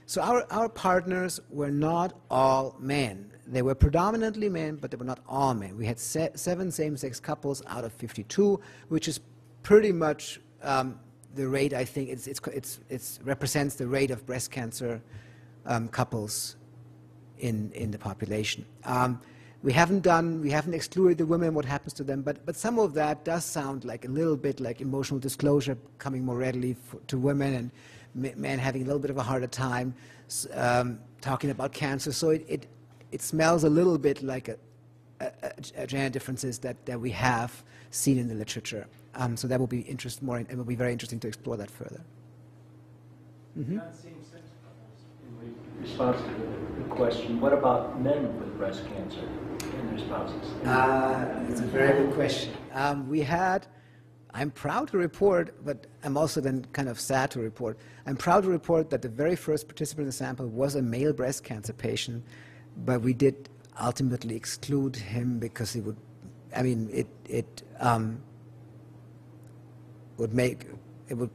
So our partners were not all men. They were predominantly men, but they were not all men. We had 7 same-sex couples out of 52, which is pretty much the rate. I think it represents the rate of breast cancer couples in the population. We haven't excluded the women, what happens to them, but some of that does sound like a little bit like emotional disclosure coming more readily to women, and men having a little bit of a harder time talking about cancer. So it smells a little bit like a gender differences that we have seen in the literature. So that will be it will be very interesting to explore that further. Mm-hmm. In response to the question, what about men with breast cancer and their spouses? It's a very good question. I'm proud to report, but I'm also then kind of sad to report. I'm proud to report that the very first participant in the sample was a male breast cancer patient, but we did ultimately exclude him because it would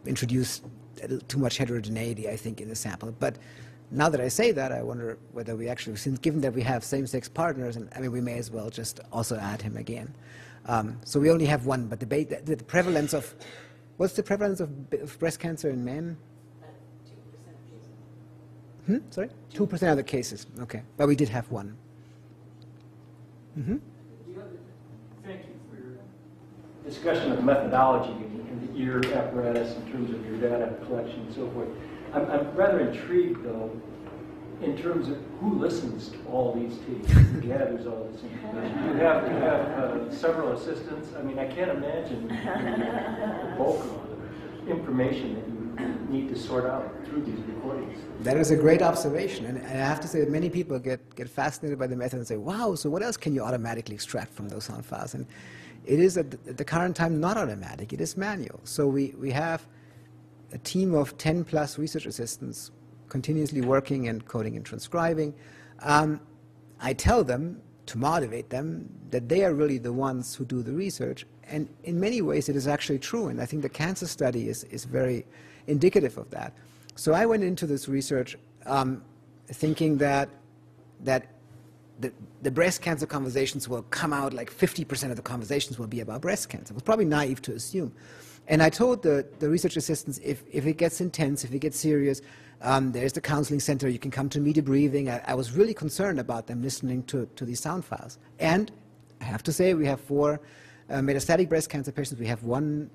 introduce too much heterogeneity, I think, in the sample. But now that I say that, I wonder whether we actually, since given that we have same-sex partners, and I mean, we may as well just also add him again. So we only have one, but the prevalence of, what's the prevalence of breast cancer in men? 2%. Sorry? 2% of the cases, okay. But we did have one. Mm-hmm. Thank you for your discussion of methodology and your apparatus in terms of your data collection and so forth. I'm rather intrigued, though, in terms of who listens to all these tapes, who gathers all this information. You have several assistants. I mean, I can't imagine the bulk of the information that you need to sort out through these recordings. That is a great observation, and I have to say that many people get fascinated by the method and say, wow, so what else can you automatically extract from those sound files? And it is at the current time not automatic, it is manual. So we have a team of 10 plus research assistants continuously working and coding and transcribing. I tell them, to motivate them, that they are really the ones who do the research, and in many ways it is actually true, and I think the cancer study is very indicative of that. So I went into this research thinking that the breast cancer conversations will come out, like 50% of the conversations will be about breast cancer. It was probably naive to assume. And I told the research assistants, if it gets intense, if it gets serious, there's the counseling center, you can come to me debriefing. I was really concerned about them listening to these sound files. And I have to say, we have 4 metastatic breast cancer patients. We have one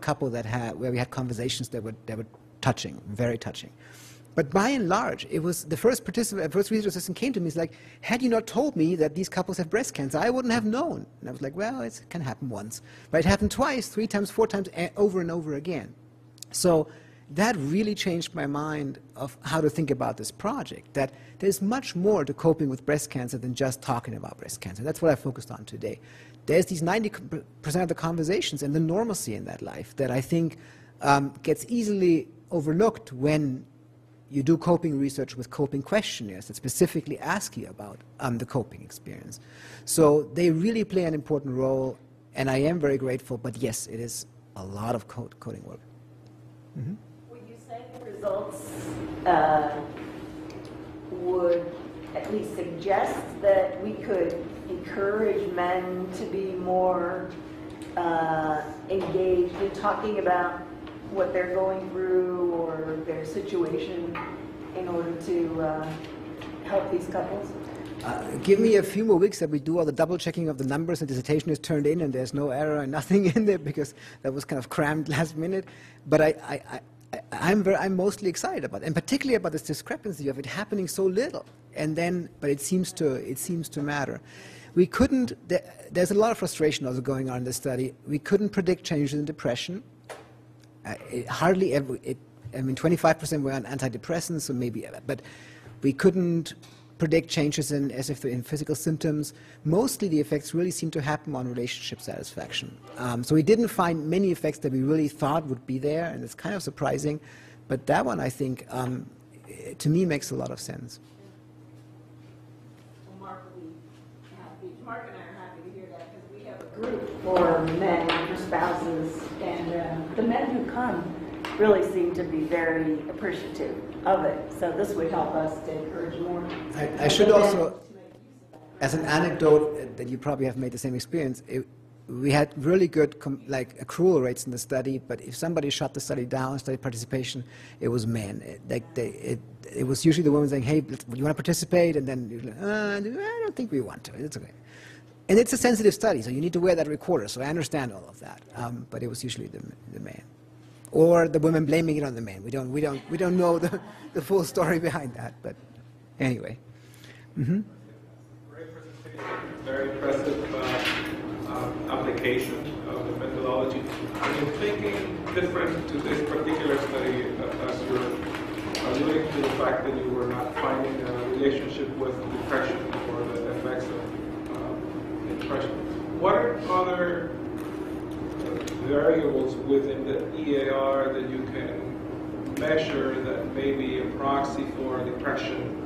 couple where we had conversations that were touching, very touching. But by and large, it was the first research assistant came to me, he's like, had you not told me that these couples have breast cancer, I wouldn't have known. And I was like, well, it can happen once. But it happened twice, 3 times, 4 times, over and over again. So that really changed my mind of how to think about this project, that there's much more to coping with breast cancer than just talking about breast cancer. That's what I focused on today. There's these 90% of the conversations and the normalcy in that life that I think gets easily overlooked when you do coping research with coping questionnaires that specifically ask you about the coping experience. So they really play an important role, and I am very grateful, but yes, it is a lot of coding work. Mm-hmm. Would you say the results would at least suggest that we could encourage men to be more engaged in talking about what they're going through or their situation in order to help these couples? Give me a few more weeks that we do all the double checking of the numbers and dissertation is turned in and there's no error and nothing in there because that was kind of crammed last minute. But I'm mostly excited about it, and particularly about this discrepancy of it happening so little. And then, but it seems to matter. We couldn't. There's a lot of frustration also going on in this study. We couldn't predict changes in depression. Hardly ever. I mean, 25% were on antidepressants, so maybe, but we couldn't predict changes in physical symptoms. Mostly the effects really seem to happen on relationship satisfaction. So we didn't find many effects that we really thought would be there, and it's kind of surprising. But that one, I think, to me, makes a lot of sense. Mark and I are happy to hear that because we have a group for men, for spouses, and the men who come really seem to be very appreciative of it. So this would help us to encourage more. I should also, as an anecdote that you probably have made the same experience, we had really good accrual rates in the study, but if somebody shut the study down, study participation, it was men. It was usually the women saying, hey, do you want to participate? And then you're like, I don't think we want to. It's okay. And it's a sensitive study, so you need to wear that recorder, so I understand all of that. But it was usually the man. Or the women blaming it on the man. We don't know the full story behind that, but anyway. Mm-hmm. Great presentation, very impressive application of the methodology. I'm thinking different to this particular study as you're alluding to the fact that you were not finding a relationship with depression or the effects of depression. What are other variables within the EAR that you can measure that may be a proxy for depression?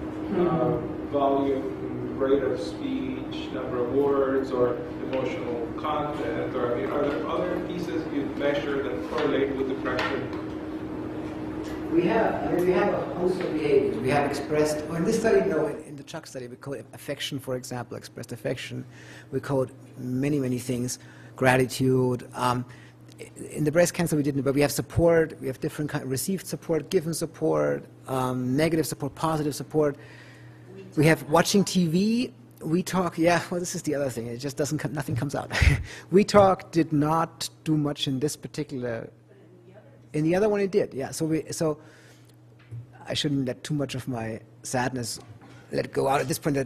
Volume, rate of speech, number of words, or emotional content, or are there other pieces you measure that correlate with depression? We have a host of behaviors. We have expressed, in this study, in the Chuck study, we code affection, for example, expressed affection. We code many, many things, gratitude. In the breast cancer, we didn't, but we have support. We have different kind of received support, given support, negative support, positive support. We have watching TV. We talk, this is the other thing. It just doesn't come, nothing comes out. We talk did not do much in this particular. In the other one, it did. Yeah. So I shouldn't let too much of my sadness let go out at this point. In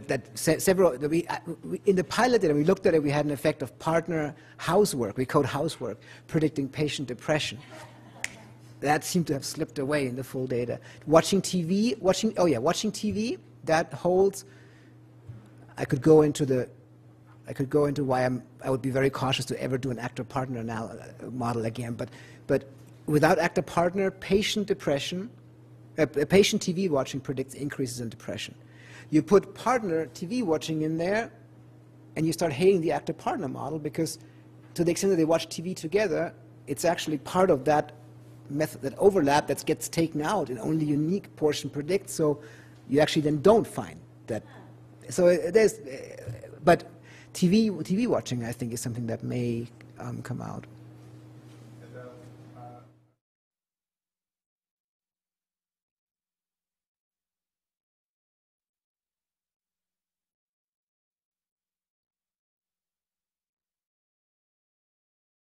the pilot data, we looked at it. We had an effect of partner housework. We code housework predicting patient depression. That seemed to have slipped away in the full data. Watching TV. Watching TV. That holds. I could go into why I would be very cautious to ever do an actor-partner model again. But without actor-partner, patient depression, patient TV watching predicts increases in depression. You put partner TV watching in there, and you start hating the actor-partner model because, to the extent that they watch TV together, it's actually part of that method, that overlap that gets taken out, and only unique portion predicts. So you actually then don't find that. So but TV watching, I think, is something that may come out.